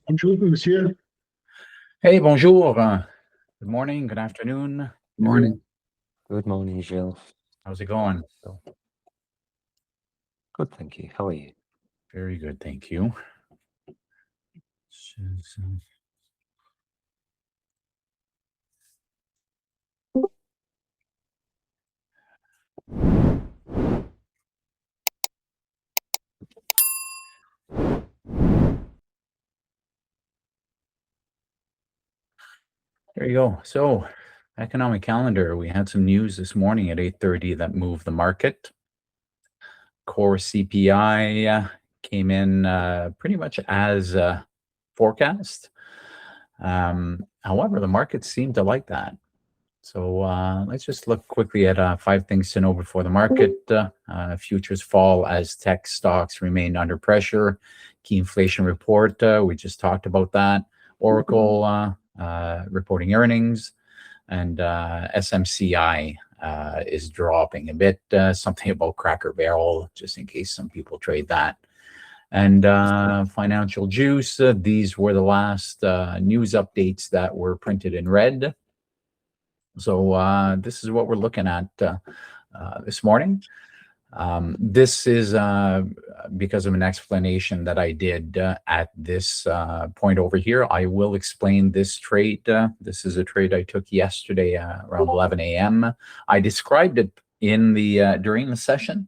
Bonjour, monsieur. Hey, bonjour. Good morning, good afternoon. Morning. Good morning, Gilles. How's it going? Good, thank you. How are you? Very good, thank you. There you go. So, economic calendar. We had some news this morning at 8:30 that moved the market. Core CPI came in pretty much as forecast. However, the market seemed to like that. So let's just look quickly at 5 things to know before the market. Futures fall as tech stocks remain under pressure. Key inflation report, we just talked about that. Oracle reporting earnings, and SMCI is dropping a bit. Something about Cracker Barrel, just in case some people trade that. And financial juice, these were the last news updates that were printed in red. So this is what we're looking at this morning. This is because of an explanation that I did at this point over here. I will explain this trade. This is a trade I took yesterday around 11 a.m. I described it in the during the session,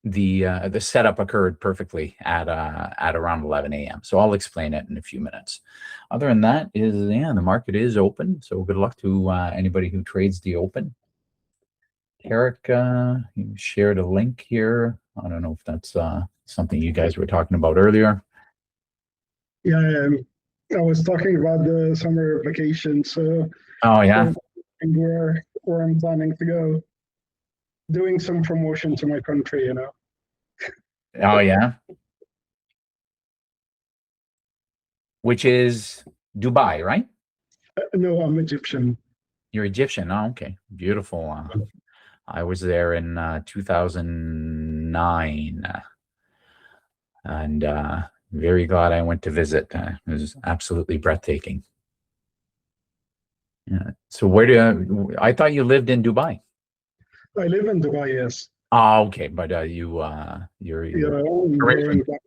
the setup occurred perfectly at around 11 a.m. So I'll explain it in a few minutes. Other than that is, the market is open. So good luck to anybody who trades the open. Eric, you shared a link here. I don't know if that's something you guys were talking about earlier. Yeah, I was talking about the summer vacation. So oh yeah, and where I'm planning to go. Doing some promotion to my country, Oh yeah. Which is Dubai, right? No, I'm Egyptian. You're Egyptian. Oh, okay. Beautiful. I was there in 2009, and very glad I went to visit. It was absolutely breathtaking. Yeah. So where do I thought you lived in Dubai? I live in Dubai, yes. Oh, okay. But you're going back.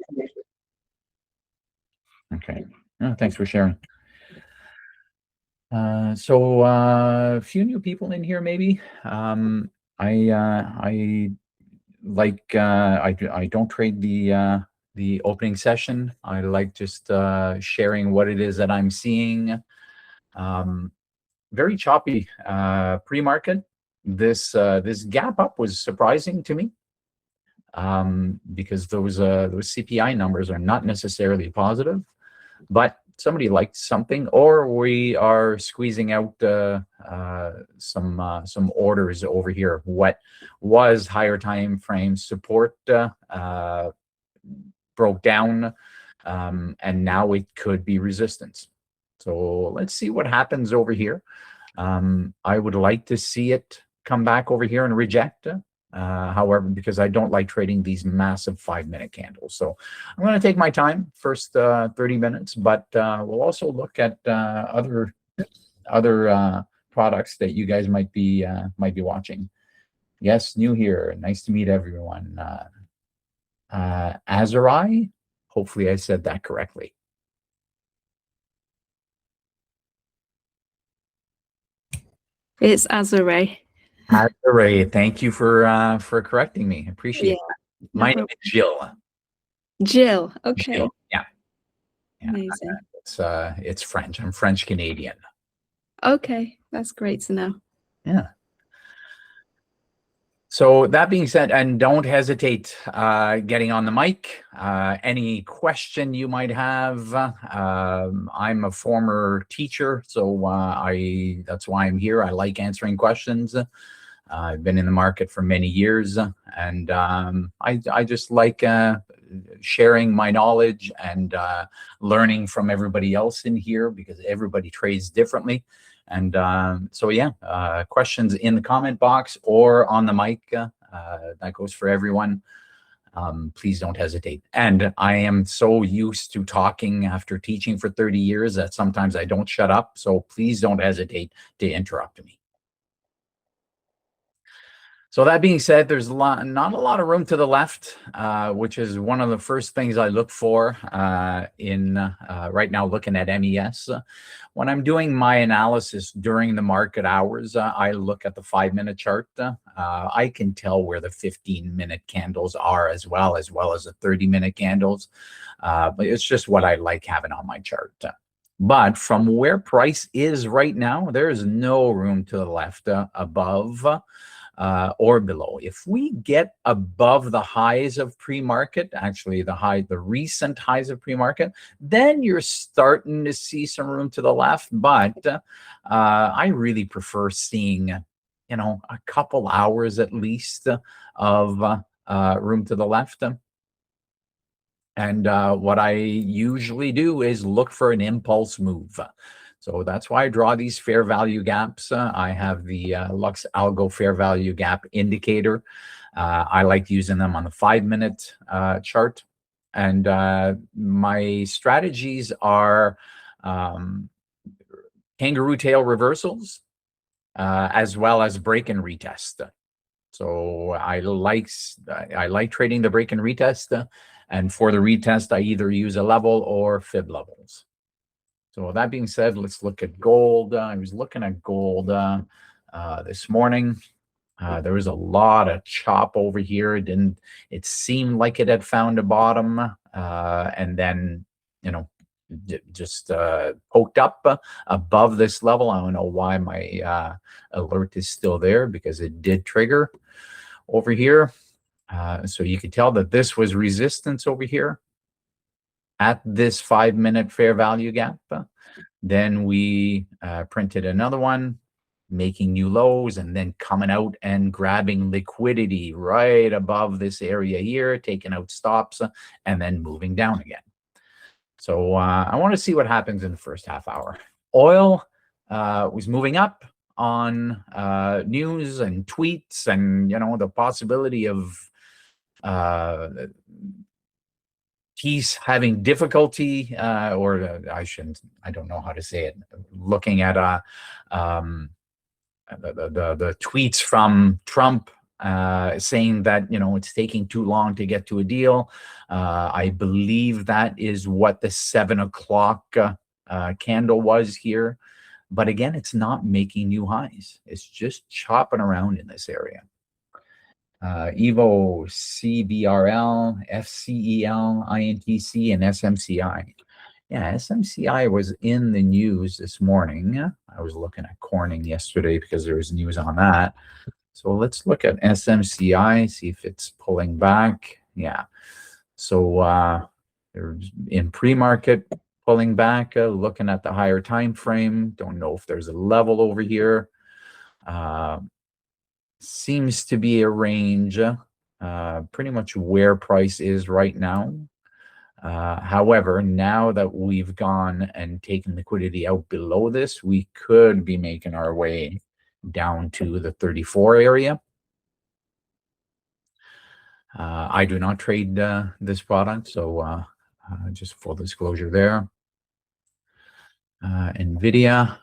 Okay. Oh, thanks for sharing. So a few new people in here, maybe. I don't trade the opening session. I like just sharing what it is that I'm seeing. Very choppy pre-market. This gap up was surprising to me, because those CPI numbers are not necessarily positive, but somebody liked something, or we are squeezing out some orders over here. What was higher time frame support broke down, and now it could be resistance. So let's see what happens over here. I would like to see it come back over here and reject. However, because I don't like trading these massive 5-minute candles. So I'm going to take my time, first 30 minutes, but we'll also look at other products that you guys might be watching. Yes, new here. Nice to meet everyone. Azurai, hopefully I said that correctly. It's Azurai. Azurai, thank you for correcting me. Appreciate that. My name is Jill. Jill. Okay. Jill. Yeah. Amazing. It's French. I'm French Canadian. Okay, that's great to know. Yeah. So that being said, and don't hesitate getting on the mic. Any question you might have. I'm a former teacher, so that's why I'm here. I like answering questions. I've been in the market for many years, and I just like sharing my knowledge and learning from everybody else in here, because everybody trades differently. And so yeah, questions in the comment box or on the mic, that goes for everyone. please don't hesitate. And I am so used to talking after teaching for 30 years that sometimes I don't shut up. So please don't hesitate to interrupt me. So that being said, there's not a lot of room to the left, which is one of the first things I look for right now looking at MES. When I'm doing my analysis during the market hours, I look at the 5-minute chart. I can tell where the 15-minute candles are as well as the 30-minute candles. But it's just what I like having on my chart. But from where price is right now, there is no room to the left above or below. If we get above the highs of pre-market, actually the recent highs of pre-market, then you're starting to see some room to the left. But I really prefer seeing, a couple hours at least of room to the left. And what I usually do is look for an impulse move. So that's why I draw these fair value gaps. I have the Lux Algo fair value gap indicator. I like using them on the 5-minute chart. And my strategies are Kangaroo Tail reversals, as well as break and retest. So I like trading the break and retest. And for the retest, I either use a level or fib levels. So with that being said, let's look at gold. I was looking at gold this morning. There was a lot of chop over here. It seemed like it had found a bottom, and then, just poked up above this level. I don't know why my alert is still there, because it did trigger over here. So you could tell that this was resistance over here at this 5-minute fair value gap. Then we printed another one, making new lows, and then coming out and grabbing liquidity right above this area here, taking out stops, and then moving down again. So I want to see what happens in the first half hour. Oil was moving up on news and tweets and, the possibility of he's having difficulty, I don't know how to say it, looking at the tweets from Trump saying that, it's taking too long to get to a deal. I believe that is what the 7 o'clock candle was here. But again, it's not making new highs. It's just chopping around in this area. Evo, CBRL, FCEL, INTC, and SMCI. Yeah, SMCI was in the news this morning. I was looking at Corning yesterday because there was news on that. So let's look at SMCI, see if it's pulling back. Yeah. So there's in pre-market pulling back, looking at the higher time frame. Don't know if there's a level over here. Seems to be a range, pretty much where price is right now. However, now that we've gone and taken liquidity out below this, we could be making our way down to the 34 area. I do not trade this product, so just full disclosure there. NVIDIA.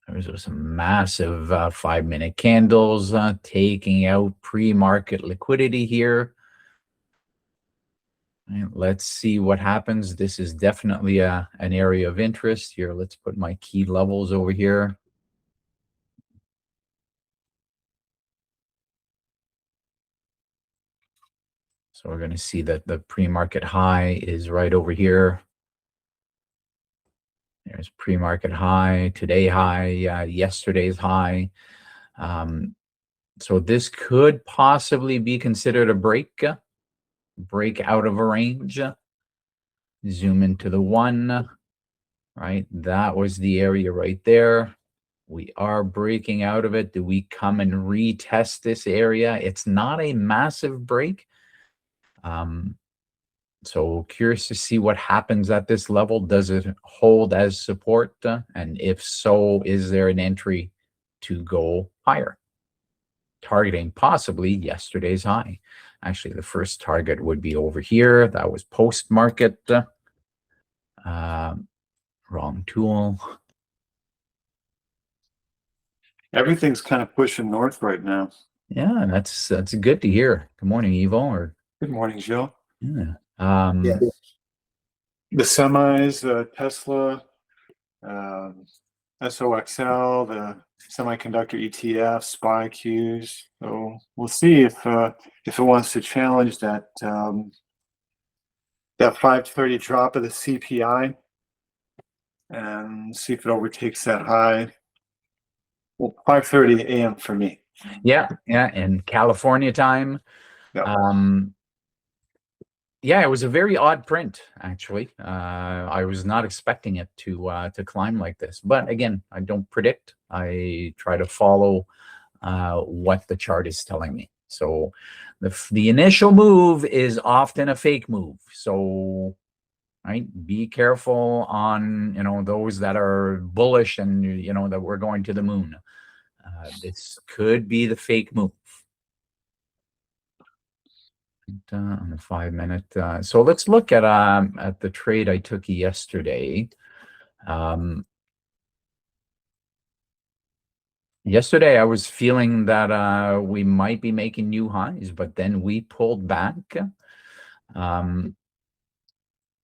There's some massive 5-minute candles taking out pre-market liquidity here. And let's see what happens. This is definitely an area of interest here. Let's put my key levels over here. So we're going to see that the pre-market high is right over here. There's pre-market high, today high, yesterday's high. So this could possibly be considered a break out of a range. Zoom into the 1, right? That was the area right there. We are breaking out of it. Do we come and retest this area? It's not a massive break. So curious to see what happens at this level. Does it hold as support? And if so, is there an entry to go higher? Targeting possibly yesterday's high. Actually, the first target would be over here. That was post-market. Wrong tool. Everything's kind of pushing north right now. Yeah, that's good to hear. Good morning, Evo. Or Good morning, Jill. yeah. The semis, Tesla, SOXL, the semiconductor ETF, SPY Qs. So we'll see if it wants to challenge that that 530 drop of the CPI and see if it overtakes that high. Well, 5:30 a.m. for me. Yeah, in California time. Yep. Yeah, it was a very odd print, actually. I was not expecting it to climb like this. But again, I don't predict. I try to follow what the chart is telling me. So the initial move is often a fake move. So, right, be careful on, those that are bullish and, that we're going to the moon. This could be the fake move. On the 5-minute. So let's look at the trade I took yesterday. Yesterday, I was feeling that we might be making new highs, but then we pulled back.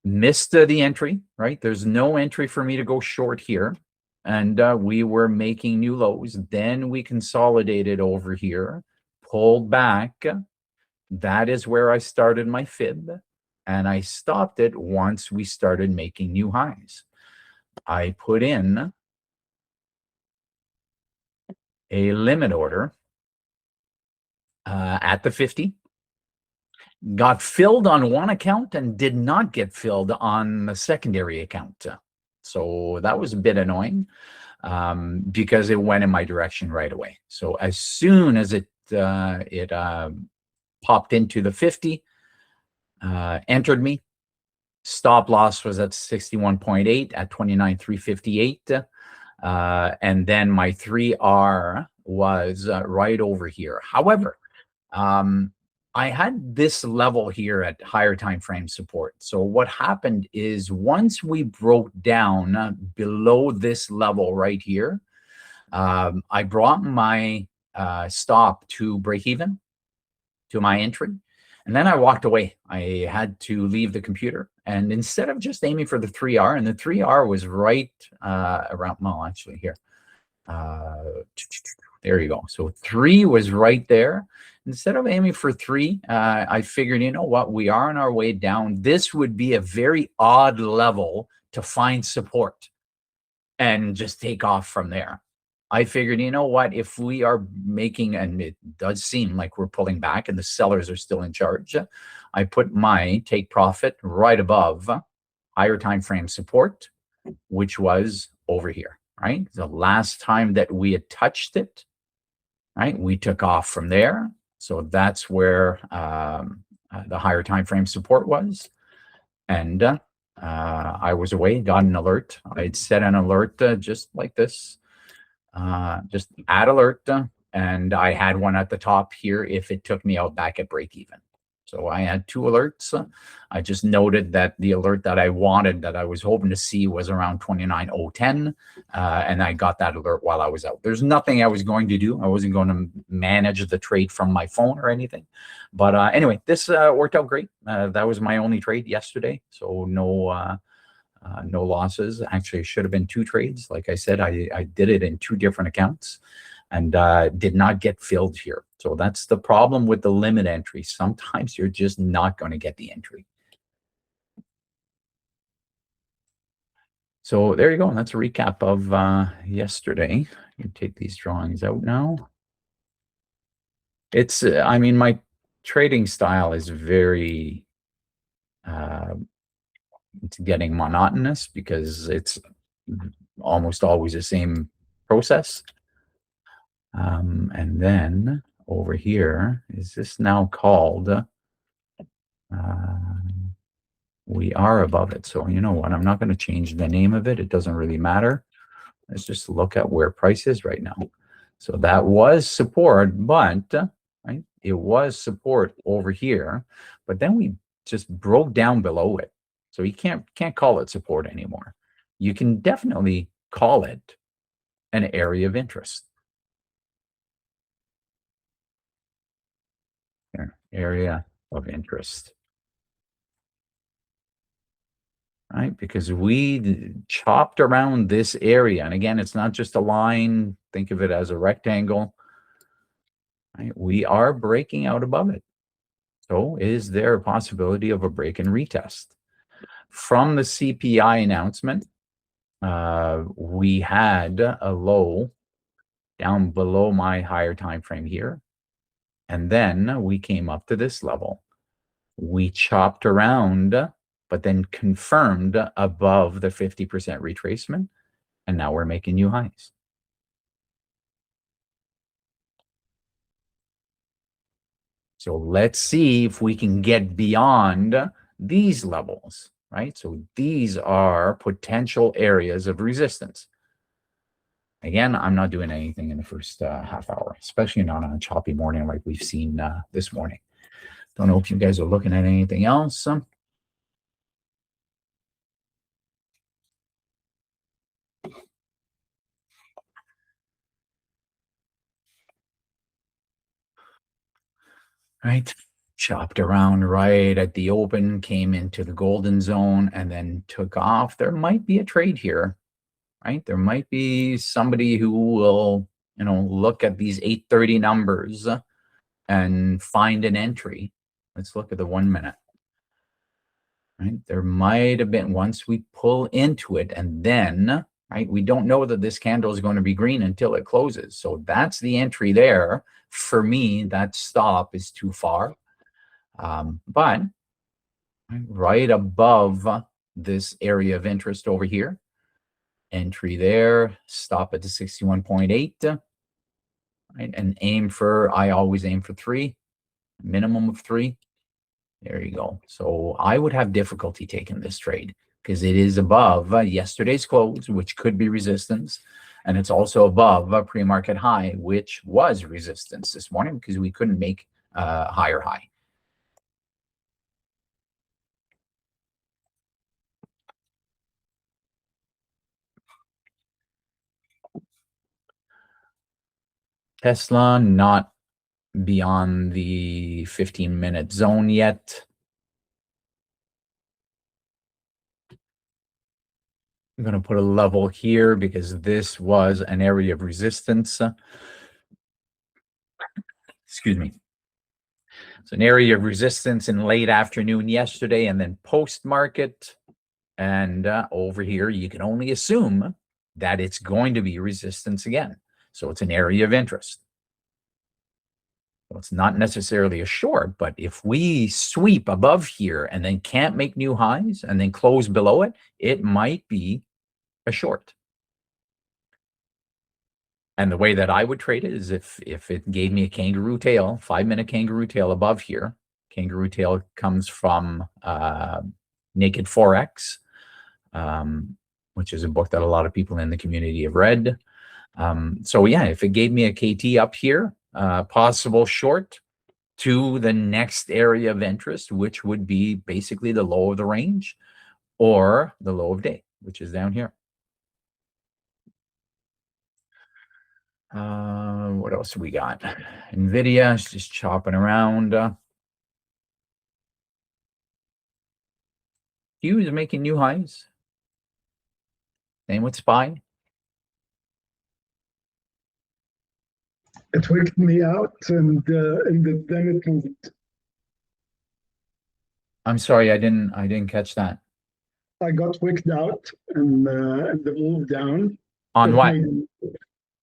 Missed the entry, right? There's no entry for me to go short here. And we were making new lows. Then we consolidated over here, pulled back. That is where I started my fib, and I stopped it once we started making new highs. I put in a limit order at the 50, got filled on one account and did not get filled on the secondary account. So that was a bit annoying because it went in my direction right away. So as soon as it popped into the 50, entered me. Stop loss was at 61.8 at 29,358. And then my 3R was right over here. However, I had this level here at higher time frame support. So what happened is once we broke down below this level right here, I brought my stop to break even, to my entry. And then I walked away. I had to leave the computer. And instead of just aiming for the 3R, and the 3R was right around, well, actually here. There you go. So 3 was right there. Instead of aiming for 3, I figured, you know what? We are on our way down. This would be a very odd level to find support and just take off from there. I figured, you know what, if we are making, and it does seem like we're pulling back and the sellers are still in charge, I put my take profit right above higher time frame support, which was over here, right? The last time that we had touched it, right, we took off from there. So that's where the higher time frame support was. And I was away, got an alert. I'd set an alert just like this. Just add alert, and I had one at the top here if it took me out back at break even. So I had 2 alerts. I just noted that the alert that I wanted, that I was hoping to see, was around 29.010, and I got that alert while I was out. There's nothing I was going to do. I wasn't going to manage the trade from my phone or anything. But anyway, this worked out great. That was my only trade yesterday, so no losses. Actually, it should have been 2 trades. Like I said, I did it in 2 different accounts and did not get filled here. So that's the problem with the limit entry. Sometimes you're just not going to get the entry. So there you go. And that's a recap of yesterday. You can take these drawings out now. It's, I mean, my trading style is very, it's getting monotonous because it's almost always the same process. And then over here, is this now called, we are above it. So you know what, I'm not going to change the name of it. It doesn't really matter. Let's just look at where price is right now. So that was support, but right, it was support over here, but then we just broke down below it. So you can't call it support anymore. You can definitely call it an area of interest. Here, area of interest. Right, because we chopped around this area. And again, it's not just a line. Think of it as a rectangle. Right? We are breaking out above it. So is there a possibility of a break and retest? From the CPI announcement, we had a low down below my higher time frame here. And then we came up to this level. We chopped around, but then confirmed above the 50% retracement. And now we're making new highs. So let's see if we can get beyond these levels, right? So these are potential areas of resistance. Again, I'm not doing anything in the first half hour, especially not on a choppy morning like we've seen this morning. Don't know if you guys are looking at anything else. Right, chopped around right at the open, came into the golden zone, and then took off. There might be a trade here, right? There might be somebody who will, look at these 830 numbers and find an entry. Let's look at the 1 minute. Right, there might have been, once we pull into it, and then, right, we don't know that this candle is going to be green until it closes. So that's the entry there. For me, that stop is too far. But right above this area of interest over here, entry there, stop at the 61.8, right, and I always aim for 3, minimum of 3. There you go. So I would have difficulty taking this trade because it is above yesterday's close, which could be resistance. And it's also above a pre-market high, which was resistance this morning because we couldn't make a higher high. Tesla not beyond the 15-minute zone yet. I'm going to put a level here because this was an area of resistance. Excuse me. It's an area of resistance in late afternoon yesterday and then post-market. And over here, you can only assume that it's going to be resistance again. So it's an area of interest. So it's not necessarily a short, but if we sweep above here and then can't make new highs and then close below it, it might be a short. And the way that I would trade it is if it gave me a kangaroo tail, 5-minute kangaroo tail above here. Kangaroo tail comes from Naked Forex, which is a book that a lot of people in the community have read. So yeah, if it gave me a KT up here, possible short to the next area of interest, which would be basically the low of the range or the low of day, which is down here. What else do we got? NVIDIA is just chopping around. Q is making new highs. Same with SPY. It wicked me out, and then it moved. I'm sorry, I didn't catch that. I got wicked out, and the move down. On what?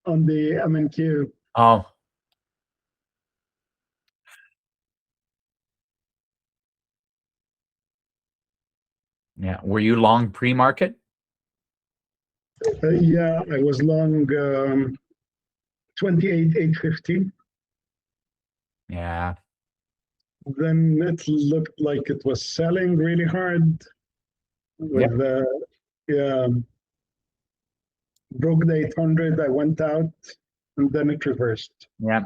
On the MNQ. Oh. Yeah. Were you long pre-market? Yeah, I was long 28,850. Yeah. Then it looked like it was selling really hard. With broke the 800, I went out, and then it reversed. Yeah.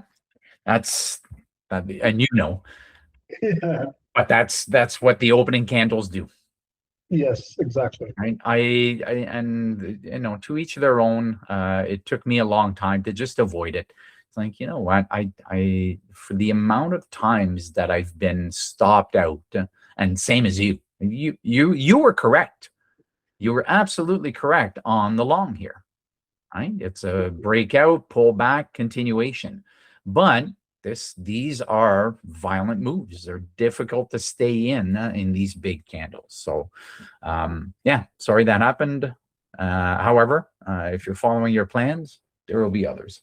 That's and you know, Yeah. but that's what the opening candles do. Yes, exactly. Right. And you know, to each their own. It took me a long time to just avoid it. It's like, you know what, I for the amount of times that I've been stopped out, and same as you were correct. You were absolutely correct on the long here. Right? It's a breakout, pullback, continuation. But these are violent moves. They're difficult to stay in these big candles. So yeah, sorry that happened. However, if you're following your plans, there will be others.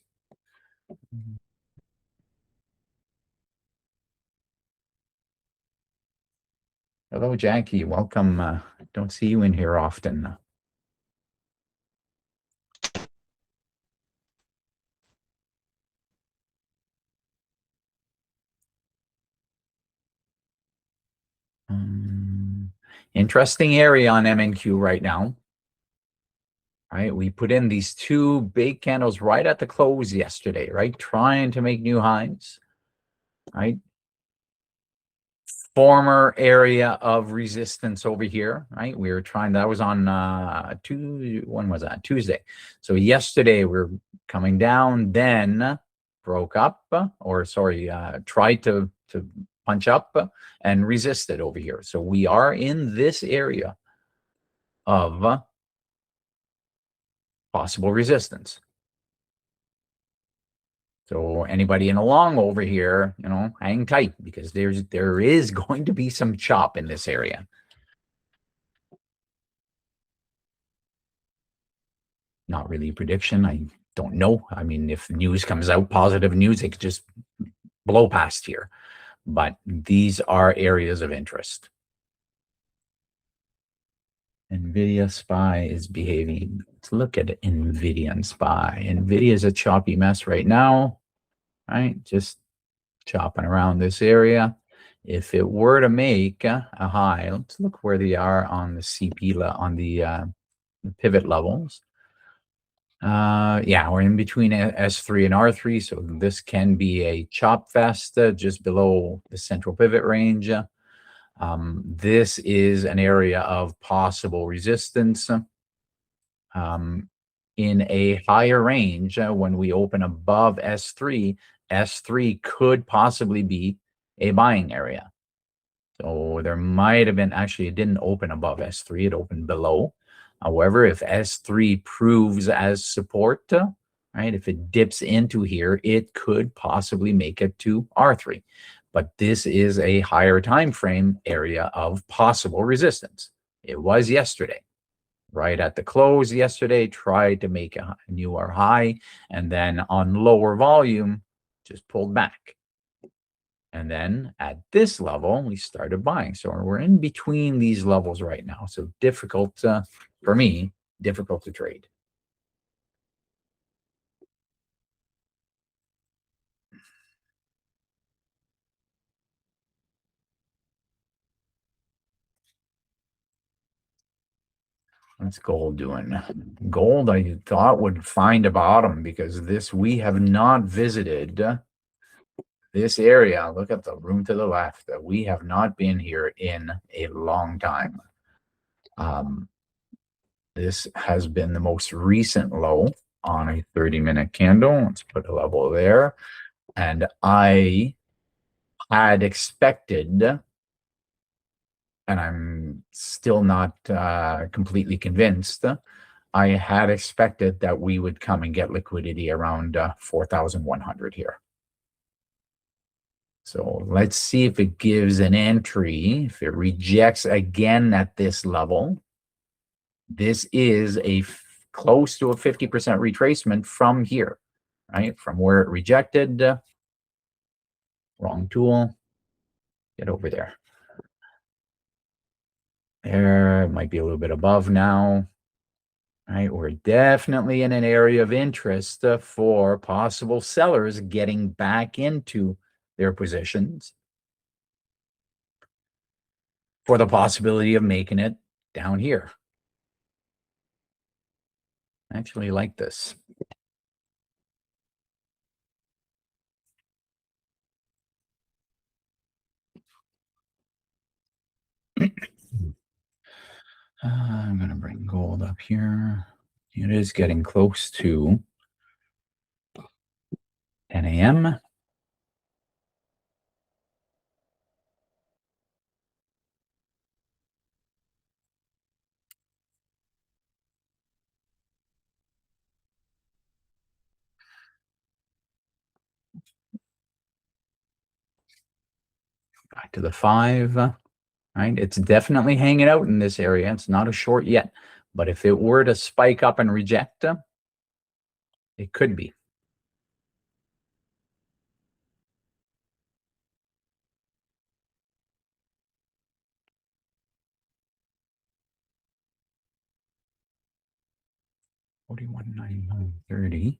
Hello, Jackie. Welcome. Don't see you in here often. Interesting area on MNQ right now. Right, we put in these two big candles right at the close yesterday, right? Trying to make new highs, right? Former area of resistance over here, right? We were trying, that was on when was that? Tuesday. So yesterday we're coming down, then broke up, or sorry, tried to punch up and resisted over here. So we are in this area of possible resistance. So anybody in a long over here, you know, hang tight, because there is going to be some chop in this area. Not really a prediction. I don't know. I mean, if news comes out, positive news, it could just blow past here. But these are areas of interest. NVIDIA SPY is behaving. Let's look at NVIDIA and SPY. NVIDIA is a choppy mess right now, right? Just chopping around this area. If it were to make a high, let's look where they are on the CP, on the pivot levels. Yeah, we're in between S3 and R3, so this can be a chop fest just below the central pivot range. This is an area of possible resistance. In a higher range, when we open above S3, S3 could possibly be a buying area. So there might have been, actually, it didn't open above S3, it opened below. However, if S3 proves as support, right, if it dips into here, it could possibly make it to R3. But this is a higher time frame area of possible resistance. It was yesterday. Right at the close yesterday, tried to make a new or high, and then on lower volume, just pulled back. And then at this level, we started buying. So we're in between these levels right now. So difficult, for me, difficult to trade. What's gold doing? Gold, I thought, would find a bottom, because we have not visited this area. Look at the room to the left. We have not been here in a long time. This has been the most recent low on a 30-minute candle. Let's put a level there. And I had expected, and I'm still not completely convinced, I had expected that we would come and get liquidity around 4,100 here. So let's see if it gives an entry. If it rejects again at this level, this is close to a 50% retracement from here, right? From where it rejected. Wrong tool. Get over there. There, it might be a little bit above now. Right, we're definitely in an area of interest for possible sellers getting back into their positions, for the possibility of making it down here. I actually like this. I'm going to bring gold up here. It is getting close to 10 a.m. Back to the 5, right? It's definitely hanging out in this area. It's not a short yet. But if it were to spike up and reject, it could be. $41.9930.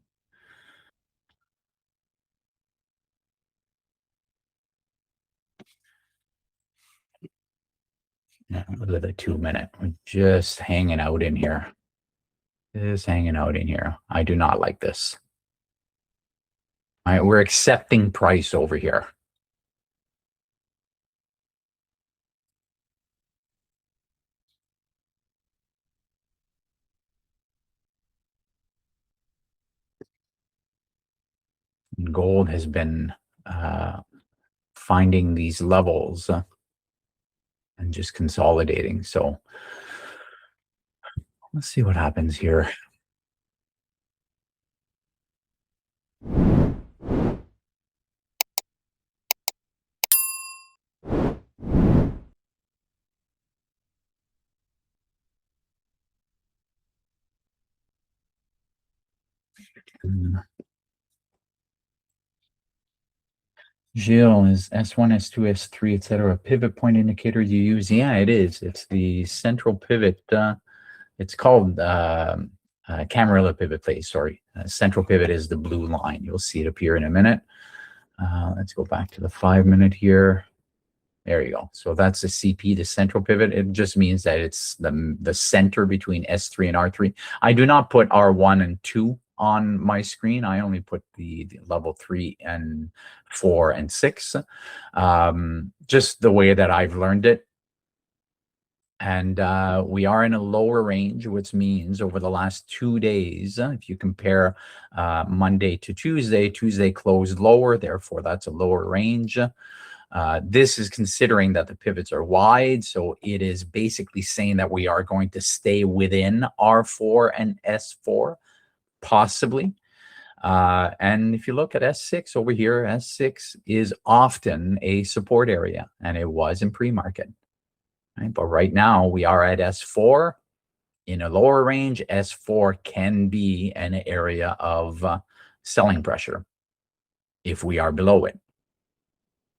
Yeah, look at the 2-minute. We're just hanging out in here. Just hanging out in here. I do not like this. All right, we're accepting price over here. Gold has been finding these levels and just consolidating. So let's see what happens here. Gilles, is S1, S2, S3, etc. a pivot point indicator you use? Yeah, it is. It's the central pivot. It's called Camarilla pivot phase. Sorry, central pivot is the blue line. You'll see it appear in a minute. Let's go back to the 5-minute here. There you go. So that's the CP, the central pivot. It just means that it's the center between S3 and R3. I do not put R1 and 2 on my screen. I only put the level 3 and 4 and 6. Just the way that I've learned it. And we are in a lower range, which means over the last 2 days, if you compare Monday to Tuesday, Tuesday closed lower. Therefore, that's a lower range. This is considering that the pivots are wide, so it is basically saying that we are going to stay within R4 and S4, possibly. And if you look at S6 over here, S6 is often a support area, and it was in pre-market. Right? But right now, we are at S4 in a lower range. S4 can be an area of selling pressure if we are below it.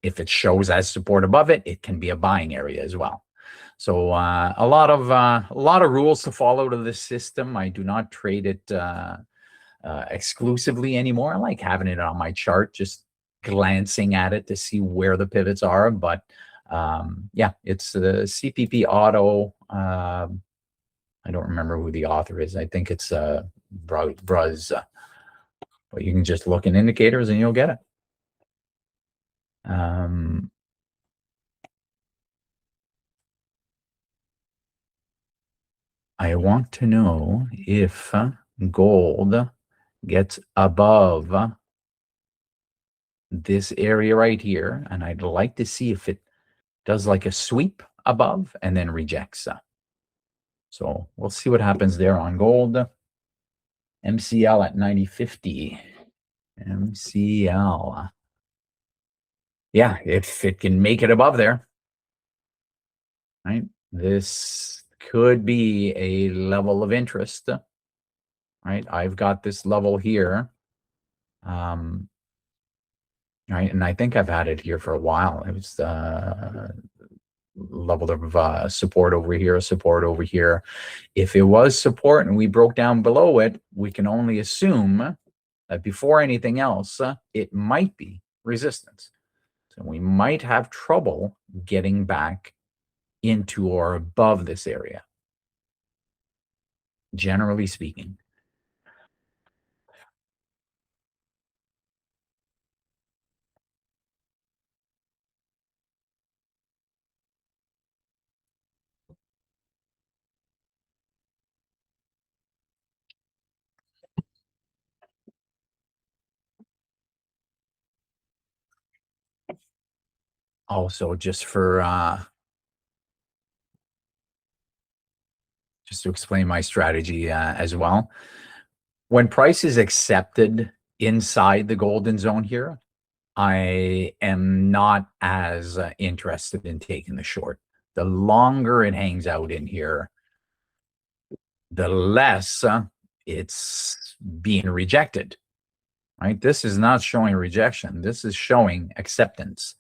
If it shows as support above it, it can be a buying area as well. So a lot of rules to follow to this system. I do not trade it exclusively anymore. I like having it on my chart, just glancing at it to see where the pivots are. But yeah, it's the CPP Auto. I don't remember who the author is. I think it's Bruz. But you can just look in indicators and you'll get it. I want to know if gold gets above this area right here, and I'd like to see if it does like a sweep above and then rejects. So we'll see what happens there on gold. MCL at 90.50. MCL. Yeah, if it can make it above there, right? This could be a level of interest, right? I've got this level here. Right, and I think I've had it here for a while. It was level of support over here, support over here. If it was support and we broke down below it, we can only assume that before anything else, it might be resistance. So we might have trouble getting back into or above this area, generally speaking. also just to explain my strategy as well. When price is accepted inside the golden zone here, I am not as interested in taking the short. The longer it hangs out in here, the less it's being rejected, right? This is not showing rejection. This is showing acceptance,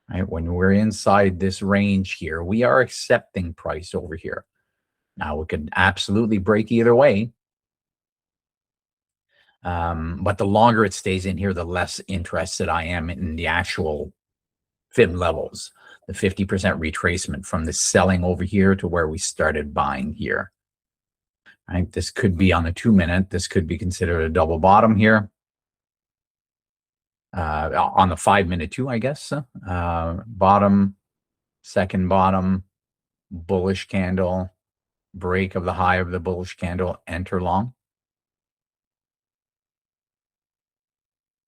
right? When we're inside this range here, we are accepting price over here. Now, it could absolutely break either way. But the longer it stays in here, the less interested I am in the actual fib levels, the 50% retracement from the selling over here to where we started buying here. Right? This could be on the 2-minute. This could be considered a double bottom here. On the 5-minute too, I guess. Bottom, second bottom, bullish candle, break of the high of the bullish candle, enter long.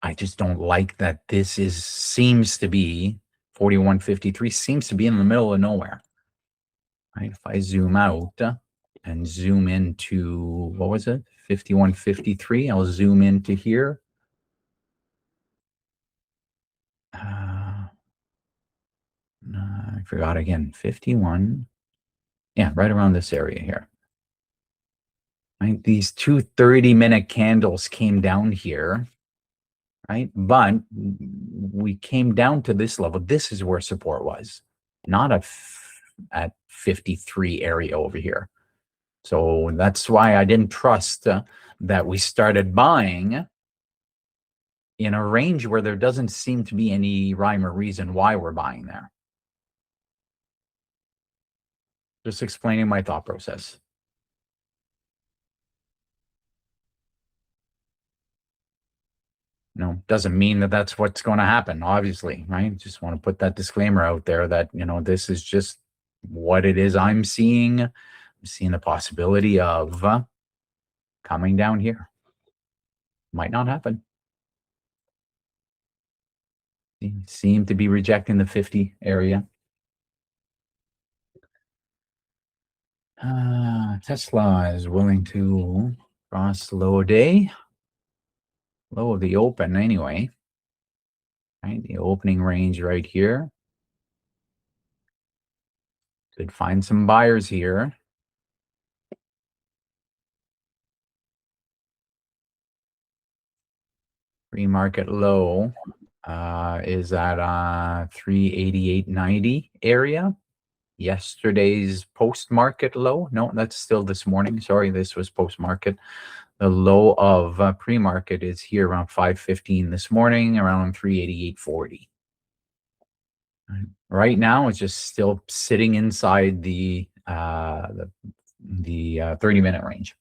I just don't like that this seems to be 41.53 seems to be in the middle of nowhere. Right? If I zoom out and zoom into, what was it? 51.53. I'll zoom into here. I forgot again. 51. Yeah, right around this area here. Right? These two 30-minute candles came down here. Right? But we came down to this level. This is where support was, not at 53 area over here. So that's why I didn't trust that we started buying in a range where there doesn't seem to be any rhyme or reason why we're buying there. Just explaining my thought process. No, doesn't mean that that's what's going to happen, obviously, right? Just want to put that disclaimer out there that, this is just what it is I'm seeing. I'm seeing the possibility of coming down here. Might not happen. Seem to be rejecting the 50 area. Tesla is willing to cross low of day. Low of the open anyway. Right, the opening range right here. Could find some buyers here. Pre-market low is at 388.90 area. Yesterday's post-market low. No, that's still this morning. Sorry, this was post-market. The low of pre-market is here around 5:15 this morning, around 388.40. Right now, it's just still sitting inside the 30-minute range.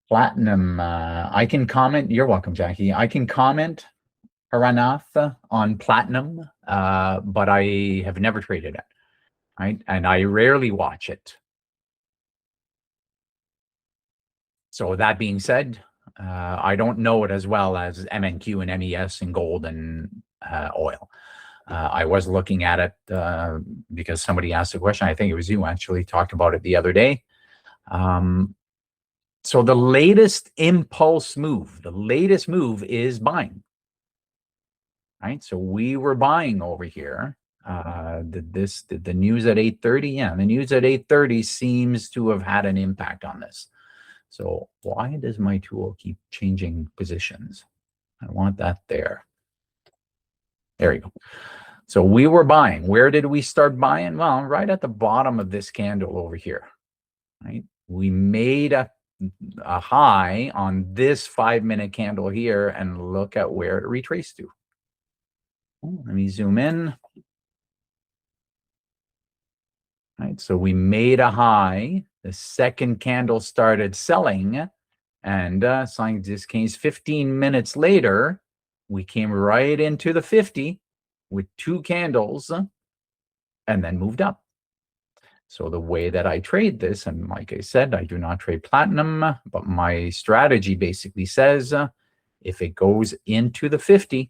Platinum, I can comment. You're welcome, Jackie. I can comment, Haranath, on platinum, but I have never traded it, right? And I rarely watch it. So that being said, I don't know it as well as MNQ and MES and gold and oil. I was looking at it because somebody asked a question. I think it was you actually talked about it the other day. So the latest impulse move, the latest move is buying. Right? So we were buying over here. Did the news at 8:30? Yeah, the news at 8:30 seems to have had an impact on this. So why does my tool keep changing positions? I want that there. There you go. So we were buying. Where did we start buying? Well, right at the bottom of this candle over here. Right? We made a high on this 5-minute candle here, and look at where it retraced to. Let me zoom in. Right, so we made a high. The second candle started selling, and sign this case 15 minutes later, we came right into the 50 with 2 candles and then moved up. So the way that I trade this, and like I said, I do not trade platinum, but my strategy basically says if it goes into the 50,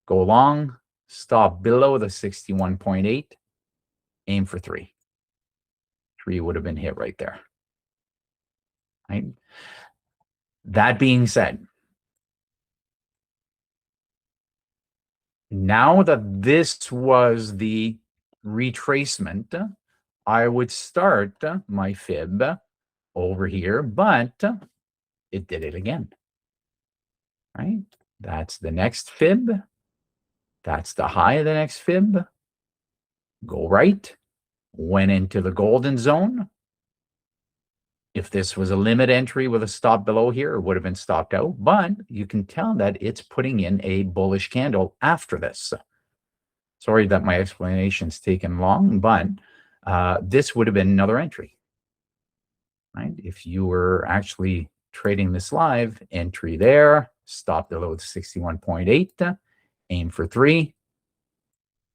Go long, stop below the 61.8, aim for 3. 3 would have been hit right there. Right? That being said, now that this was the retracement, I would start my fib over here, but it did it again. Right? That's the next fib. That's the high of the next fib. Go right. Went into the golden zone. If this was a limit entry with a stop below here, it would have been stopped out. But you can tell that it's putting in a bullish candle after this. Sorry that my explanation's taken long, but this would have been another entry. Right? If you were actually trading this live, entry there, stop below the 61.8, aim for 3.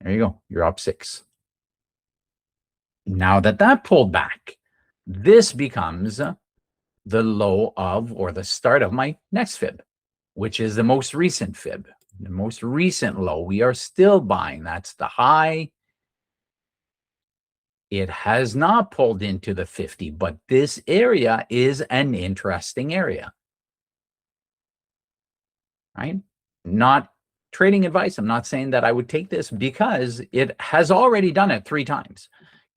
There you go. You're up 6. Now that pulled back, this becomes the low of, or the start of my next fib, which is the most recent fib. The most recent low, we are still buying. That's the high. It has not pulled into the 50, but this area is an interesting area. Right? Not trading advice. I'm not saying that I would take this because it has already done it 3 times.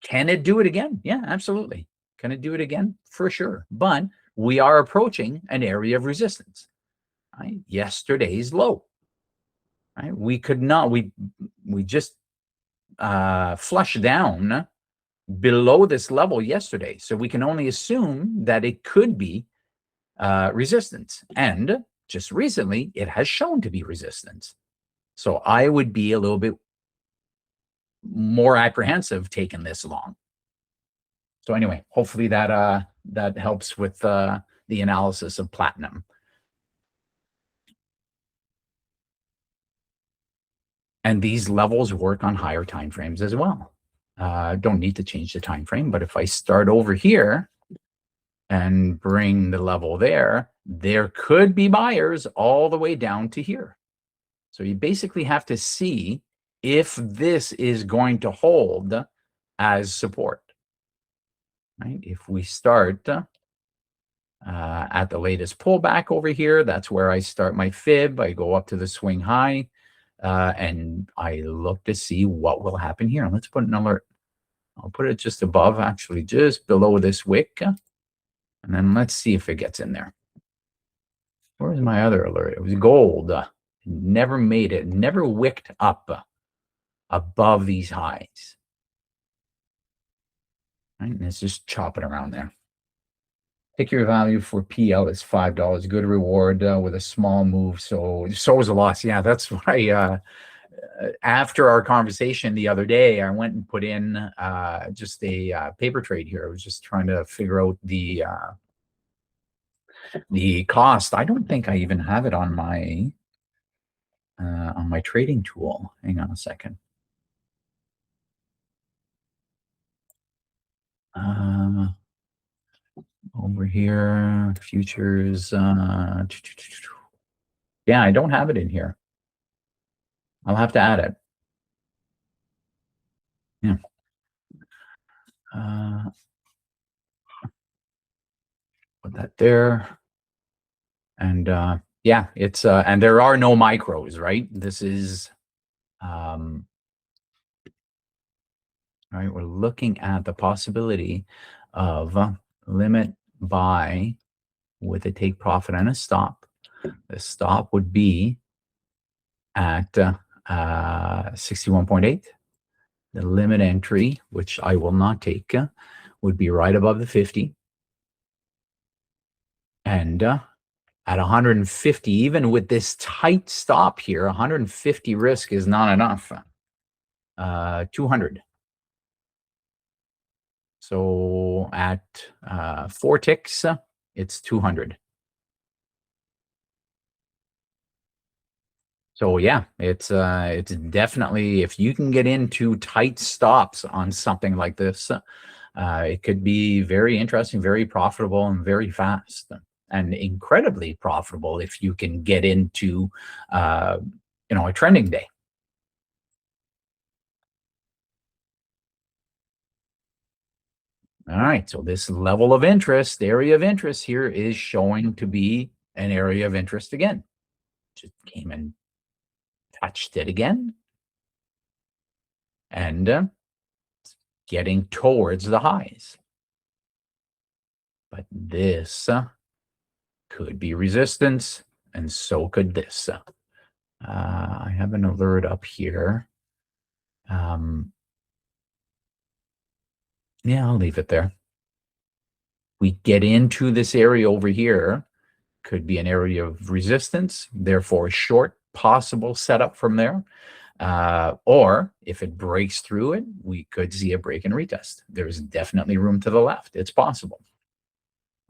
Can it do it again? Yeah, absolutely. Can it do it again? For sure. But we are approaching an area of resistance. Right? Yesterday's low. Right? We could not, we just flushed down below this level yesterday. So we can only assume that it could be resistance. And just recently, it has shown to be resistance. So I would be a little bit more apprehensive taking this long. So anyway, hopefully that that helps with the analysis of platinum. And these levels work on higher time frames as well. Don't need to change the time frame, but if I start over here and bring the level there, there could be buyers all the way down to here. So you basically have to see if this is going to hold as support. Right? If we start at the latest pullback over here, that's where I start my fib. I go up to the swing high and I look to see what will happen here. Let's put an alert. I'll put it just above, actually just below this wick. And then let's see if it gets in there. Where's my other alert? It was gold. Never made it, never wicked up above these highs. Right? And it's just chopping around there. Pick your value for PL is $5. Good reward with a small move. So is a loss. Yeah, that's why after our conversation the other day, I went and put in just a paper trade here. I was just trying to figure out the cost. I don't think I even have it on my trading tool. Hang on a second. Over here, futures. Yeah, I don't have it in here. I'll have to add it. Yeah. Put that there. And yeah, it's and there are no micros, right? This is all right, we're looking at the possibility of limit buy with a take profit and a stop. The stop would be at 61.8. The limit entry, which I will not take, would be right above the 50. And at 150, even with this tight stop here, 150 risk is not enough. 200. So at 4 ticks, it's 200. So yeah, it's definitely, if you can get into tight stops on something like this, it could be very interesting, very profitable, and very fast, and incredibly profitable if you can get into a trending day. All right, so this level of interest, area of interest here is showing to be an area of interest again. Just came and touched it again. And getting towards the highs. But this could be resistance, and so could this. I have an alert up here. Yeah, I'll leave it there. We get into this area over here, could be an area of resistance, therefore short possible setup from there. Or if it breaks through it, we could see a break and retest. There's definitely room to the left. It's possible.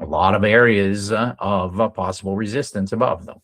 A lot of areas of possible resistance above, though.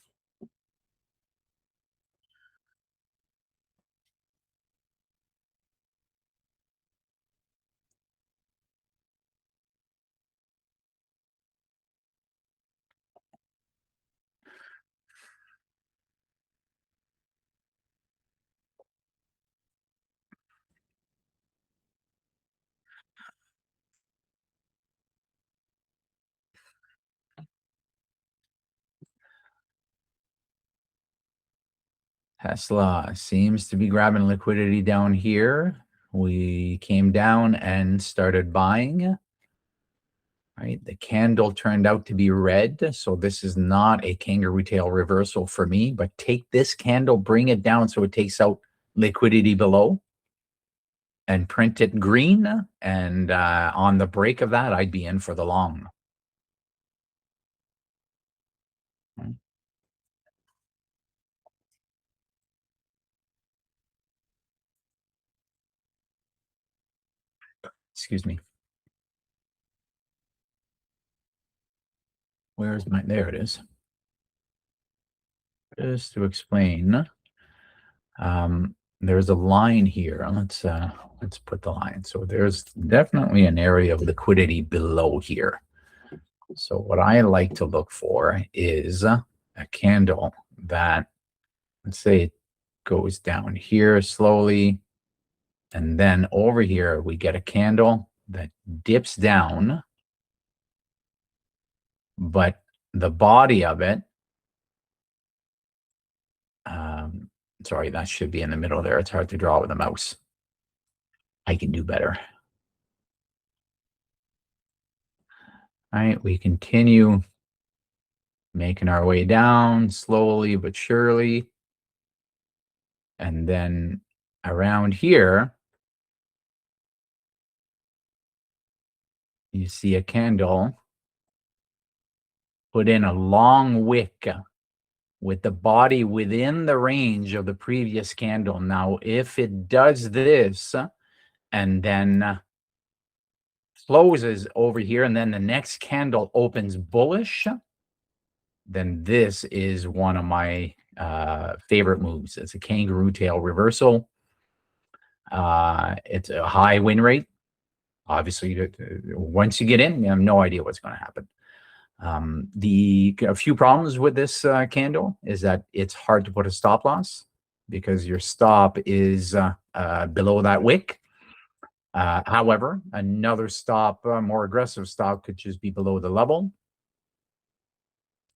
Tesla seems to be grabbing liquidity down here. We came down and started buying. Right, the candle turned out to be red, so this is not a kangaroo tail reversal for me, but take this candle, bring it down so it takes out liquidity below and print it green, and on the break of that, I'd be in for the long. Excuse me. Where's my, there it is. Just to explain, there's a line here. Let's put the line. So there's definitely an area of liquidity below here. So what I like to look for is a candle that, let's say, it goes down here slowly, and then over here we get a candle that dips down, but the body of it, sorry, that should be in the middle there. It's hard to draw with a mouse. I can do better. All right, we continue making our way down slowly but surely. And then around here, you see a candle put in a long wick with the body within the range of the previous candle. Now, if it does this and then closes over here, and then the next candle opens bullish, then this is one of my favorite moves. It's a kangaroo tail reversal. It's a high win rate. Obviously, once you get in, you have no idea what's going to happen. A few problems with this candle is that it's hard to put a stop loss because your stop is below that wick. However, another stop, more aggressive stop, could just be below the level.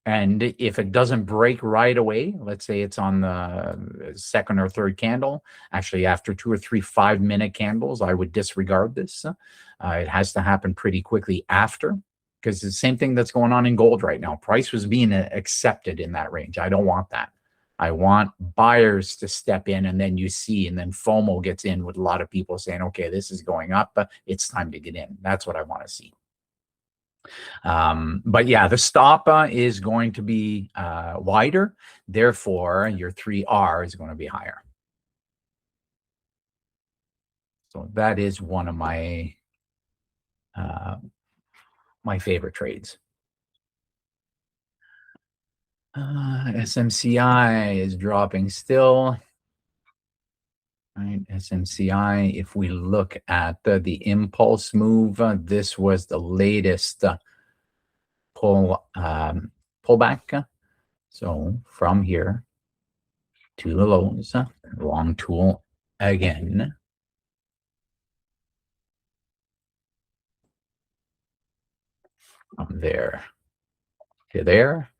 And if it doesn't break right away, let's say it's on the second or third candle, actually after 2 or 3 5-minute candles, I would disregard this. It has to happen pretty quickly after, because it's the same thing that's going on in gold right now. Price was being accepted in that range. I don't want that. I want buyers to step in, and then you see, and then FOMO gets in with a lot of people saying, okay, this is going up, it's time to get in. That's what I want to see. But yeah, the stop is going to be wider. Therefore, your 3R is going to be higher. So that is one of my my favorite trades. SMCI is dropping still. Right, SMCI, if we look at the impulse move, this was the latest pullback. So from here, to the lows. Long tool again. From there to there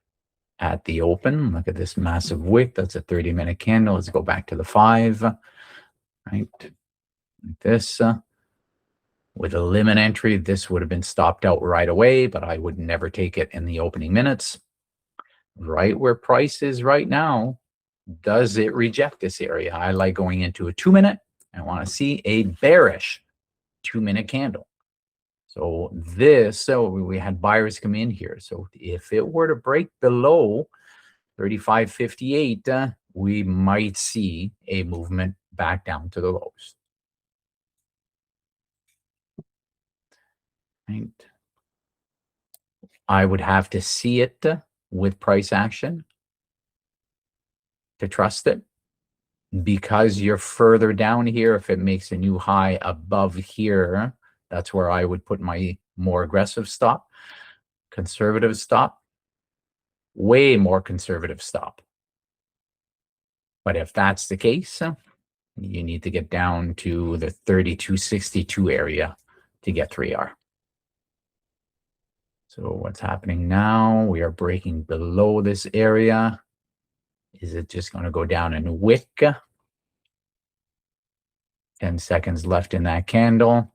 at the open. Look at this massive wick. That's a 30-minute candle. Let's go back to the 5. Right, like this. With a limit entry, this would have been stopped out right away, but I would never take it in the opening minutes. Right where price is right now, does it reject this area? I like going into a 2-minute. I want to see a bearish 2-minute candle. So this, so we had buyers come in here. So if it were to break below 35.58, we might see a movement back down to the lows. Right. I would have to see it with price action to trust it. Because you're further down here, if it makes a new high above here, that's where I would put my more aggressive stop, conservative stop, way more conservative stop. But if that's the case, you need to get down to the 32.62 area to get 3R. So what's happening now? We are breaking below this area. Is it just going to go down and wick? 10 seconds left in that candle.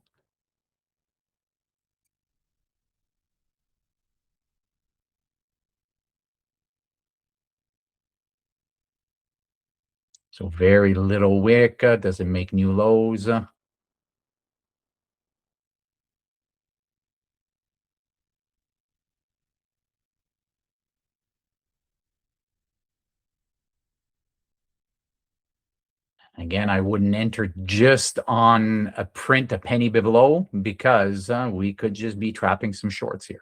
So very little wick. Doesn't make new lows. Again, I wouldn't enter just on a print a penny below because we could just be trapping some shorts here.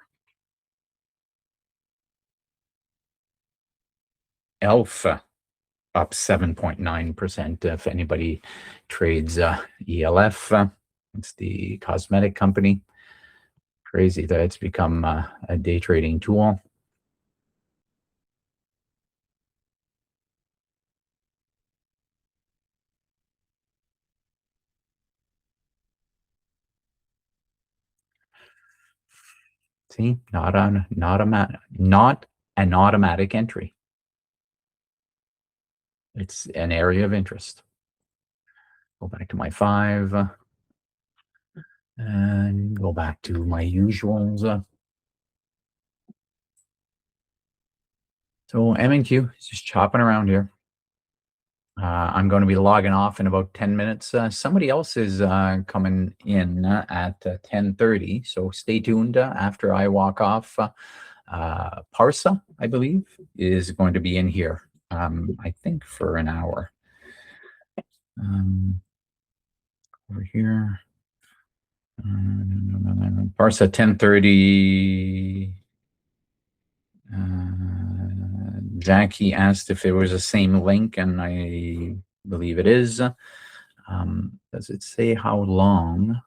Alpha up 7.9%. If anybody trades ELF, it's the cosmetic company. Crazy that it's become a day trading tool. See, not an automatic entry. It's an area of interest. Go back to my 5 and go back to my usuals. So MNQ is just chopping around here. I'm going to be logging off in about 10 minutes. Somebody else is coming in at 10:30, so stay tuned after I walk off. Parsa, I believe, is going to be in here, I think, for an hour. Over here. Parsa 10:30. Jackie asked if it was the same link, and I believe it is. Does it say how long?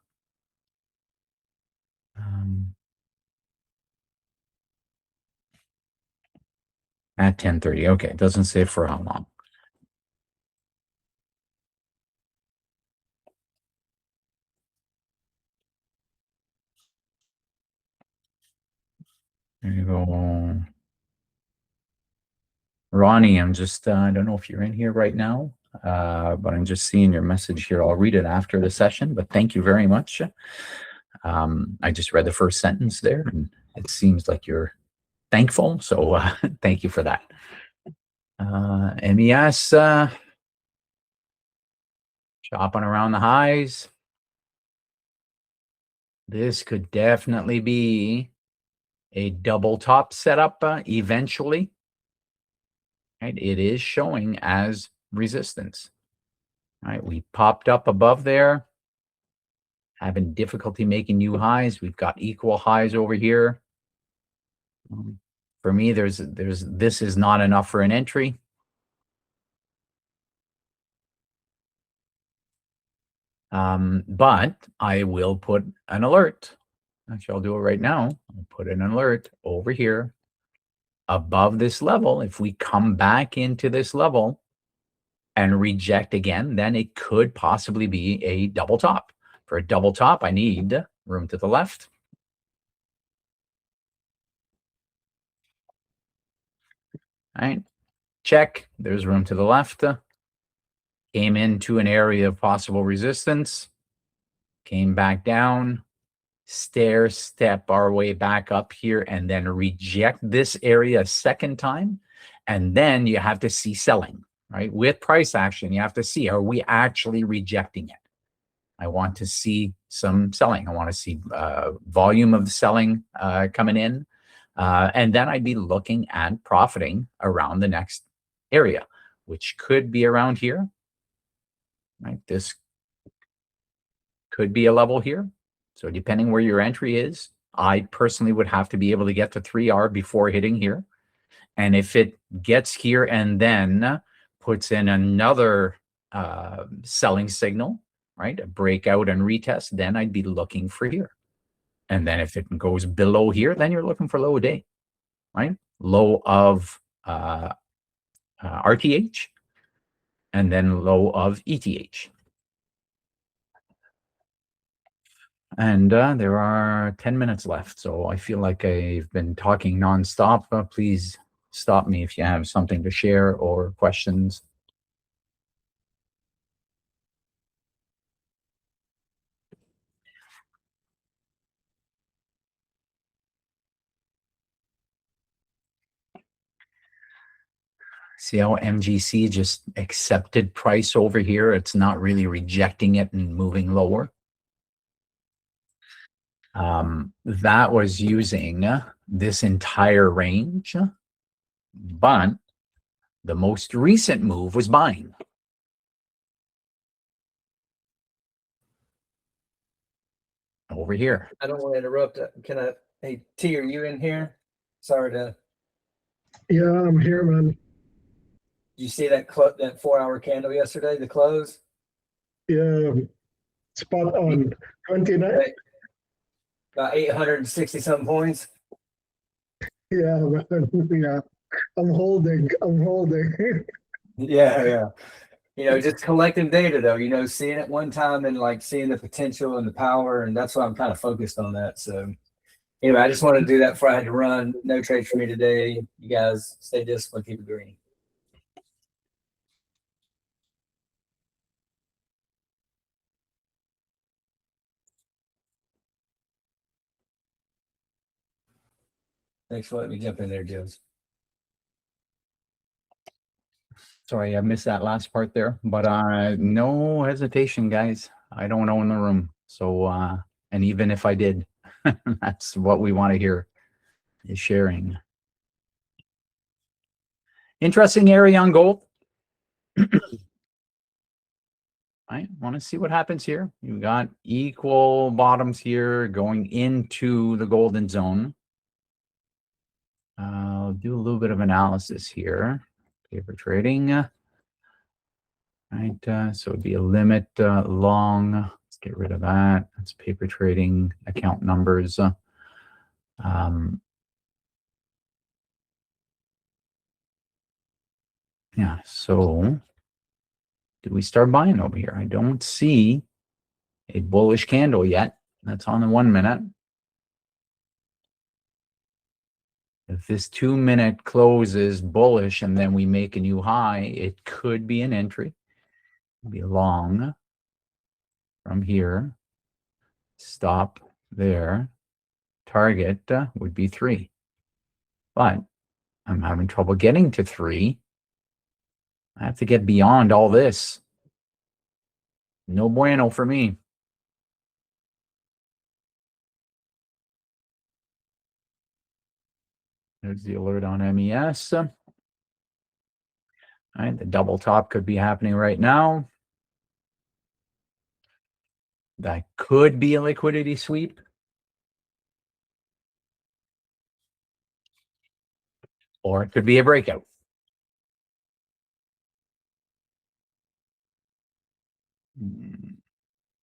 At 10:30. Okay, it doesn't say for how long. There you go. Ronnie, I'm just, I don't know if you're in here right now, but I'm just seeing your message here. I'll read it after the session, but thank you very much. I just read the first sentence there, and it seems like you're thankful, so thank you for that. MES, chopping around the highs. This could definitely be a double top setup eventually. Right? It is showing as resistance. All right, we popped up above there, having difficulty making new highs. We've got equal highs over here. For me, this is not enough for an entry. But I will put an alert. Actually, I'll do it right now. I'll put an alert over here above this level. If we come back into this level, and reject again, then it could possibly be a double top. For a double top, I need room to the left. All right, check. There's room to the left. Came into an area of possible resistance. Came back down. Stair step our way back up here and then reject this area a second time. And then you have to see selling, right? With price action, you have to see, are we actually rejecting it? I want to see some selling. I want to see volume of selling coming in. And then I'd be looking at profiting around the next area, which could be around here, right? This could be a level here. So depending where your entry is, I personally would have to be able to get to 3R before hitting here. And if it gets here and then puts in another selling signal, right, a breakout and retest, then I'd be looking for here. And then if it goes below here, then you're looking for low a day, right? Low of RTH and then low of ETH. And there are 10 minutes left, so I feel like I've been talking nonstop. Please stop me if you have something to share or questions. See how MGC just accepted price over here? It's not really rejecting it and moving lower. That was using this entire range, but the most recent move was buying. Over here. I don't want to interrupt. Can I? Hey, T, are you in here? Sorry to. Yeah, I'm here, man. You see that that 4-hour candle yesterday? The close. Yeah, spot on. 29. About 860 some points. Yeah, man. Yeah. I'm holding. Yeah. You know, just collecting data though. You know, seeing it one time and like seeing the potential and the power, and that's why I'm kind of focused on that. So, anyway, I just wanted to do that before I had to run. No trades for me today. You guys stay disciplined, keep it green. Thanks for letting me jump in there, Joes. Sorry, I missed that last part there, but no hesitation, guys. I don't own the room. So, and even if I did, that's what we want to hear is sharing. Interesting area on gold. I want to see what happens here. You've got equal bottoms here going into the golden zone. I'll do a little bit of analysis here. Paper trading. Right, so it'd be a limit long. Let's get rid of that. That's paper trading account numbers. Yeah, so did we start buying over here? I don't see a bullish candle yet. That's on the 1 minute. If this 2 minute closes bullish and then we make a new high, it could be an entry. Be long from here. Stop there. Target would be 3. But I'm having trouble getting to 3. I have to get beyond all this. No bueno for me. There's the alert on MES. All right, the double top could be happening right now. That could be a liquidity sweep. Or it could be a breakout.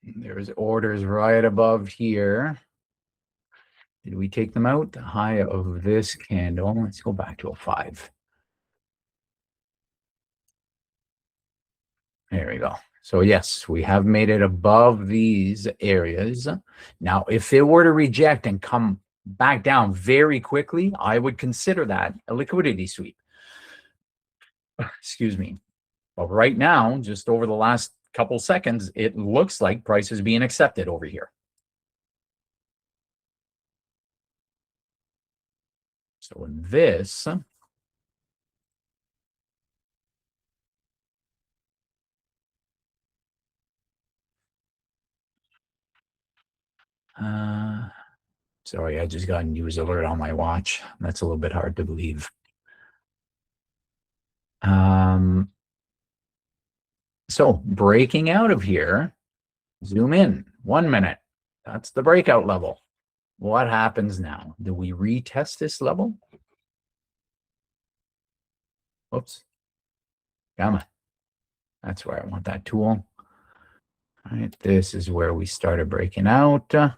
There's orders right above here. Did we take them out? The high of this candle. Let's go back to a 5. There we go. So yes, we have made it above these areas. Now, if it were to reject and come back down very quickly, I would consider that a liquidity sweep. Excuse me. But right now, just over the last couple seconds, it looks like price is being accepted over here. So in this, sorry, I just got a news alert on my watch. That's a little bit hard to believe. So breaking out of here, zoom in, 1 minute. That's the breakout level. What happens now? Do we retest this level? Oops. Come on. That's where I want that tool. All right, this is where we started breaking out. Do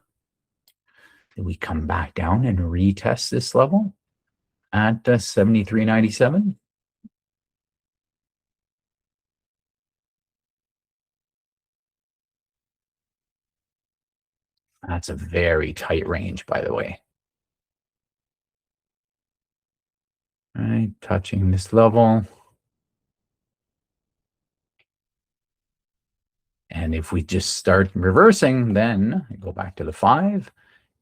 we come back down and retest this level at 73.97? That's a very tight range, by the way. All right, touching this level. And if we just start reversing, then I go back to the 5.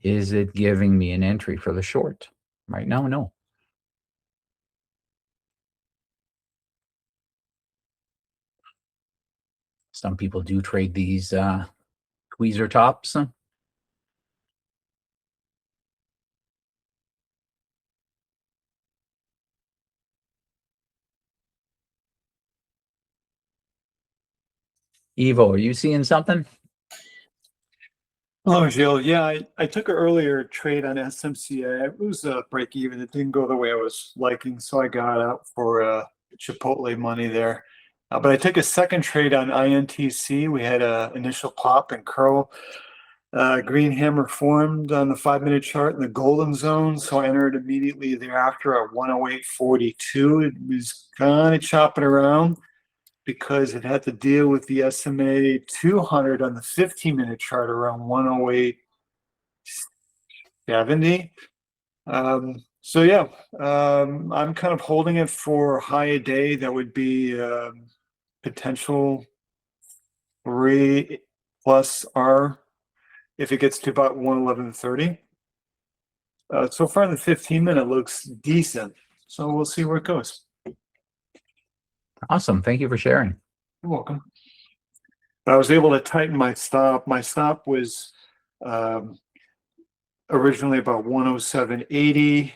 Is it giving me an entry for the short? Right now, no. Some people do trade these tweezer tops. Evo, are you seeing something? Oh, Gilles, yeah, I took an earlier trade on SMCA. It was a break even. It didn't go the way I was liking, so I got out for Chipotle money there. But I took a second trade on INTC. We had an initial pop and curl. Green hammer formed on the 5-minute chart in the golden zone, so I entered immediately thereafter at 108.42. It was kind of chopping around because it had to deal with the SMA 200 on the 15-minute chart around 108.70. So yeah, I'm kind of holding it for high a day. That would be potential 3 plus R if it gets to about 111.30. So far, the 15-minute looks decent. So we'll see where it goes. Awesome. Thank you for sharing. You're welcome. I was able to tighten my stop. My stop was originally about 107.80,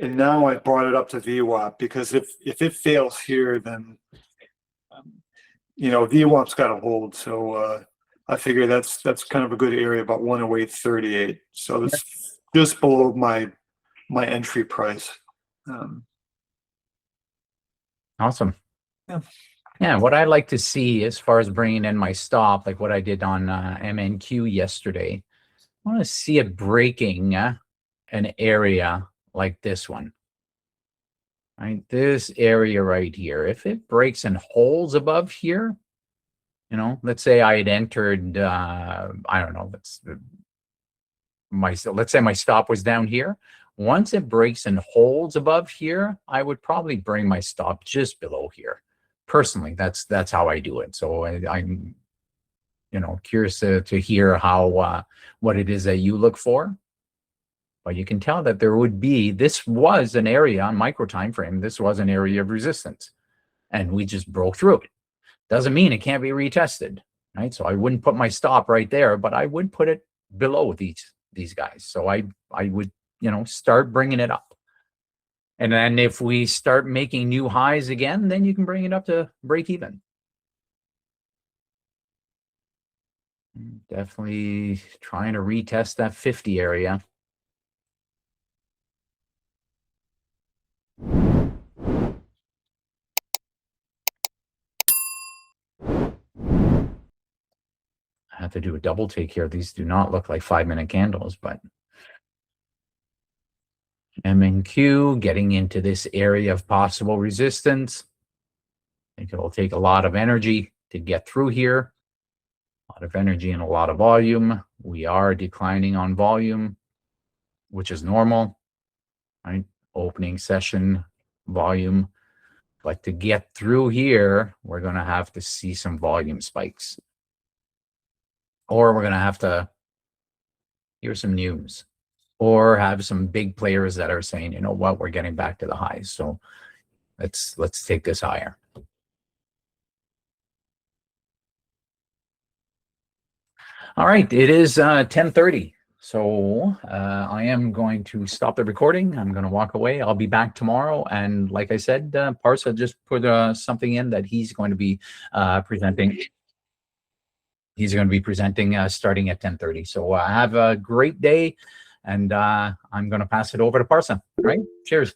and now I brought it up to VWAP because if it fails here, then VWAP's got to hold. So I figure that's kind of a good area, about 108.38. So that's just below my entry price. Awesome. Yeah. Yeah, what I like to see as far as bringing in my stop, like what I did on MNQ yesterday, I want to see it breaking an area like this one. Right, this area right here. If it breaks and holds above here, let's say I had entered, I don't know, let's say my stop was down here. Once it breaks and holds above here, I would probably bring my stop just below here. Personally, that's how I do it. So I'm curious to hear how what it is that you look for. But you can tell that this was an area on micro time frame. This was an area of resistance, and we just broke through it. Doesn't mean it can't be retested, right? So I wouldn't put my stop right there, but I would put it below these guys. So I would start bringing it up. And then if we start making new highs again, then you can bring it up to break even. Definitely trying to retest that 50 area. I have to do a double take here. These do not look like 5-minute candles, but MNQ getting into this area of possible resistance. I think it will take a lot of energy to get through here. A lot of energy and a lot of volume. We are declining on volume, which is normal, right? Opening session volume. But to get through here, we're going to have to see some volume spikes. Or we're going to have to hear some news. Or have some big players that are saying, you know what, we're getting back to the highs. So let's take this higher. All right, it is 10:30. So I am going to stop the recording. I'm going to walk away. I'll be back tomorrow. And like I said, Parsa just put something in that he's going to be presenting. He's going to be presenting starting at 10:30. So have a great day. And I'm going to pass it over to Parsa. Right? Cheers.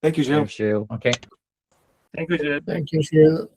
Thank you, Jill. Thanks, Jill. Okay. Thank you, Jill. Thank you, Phil.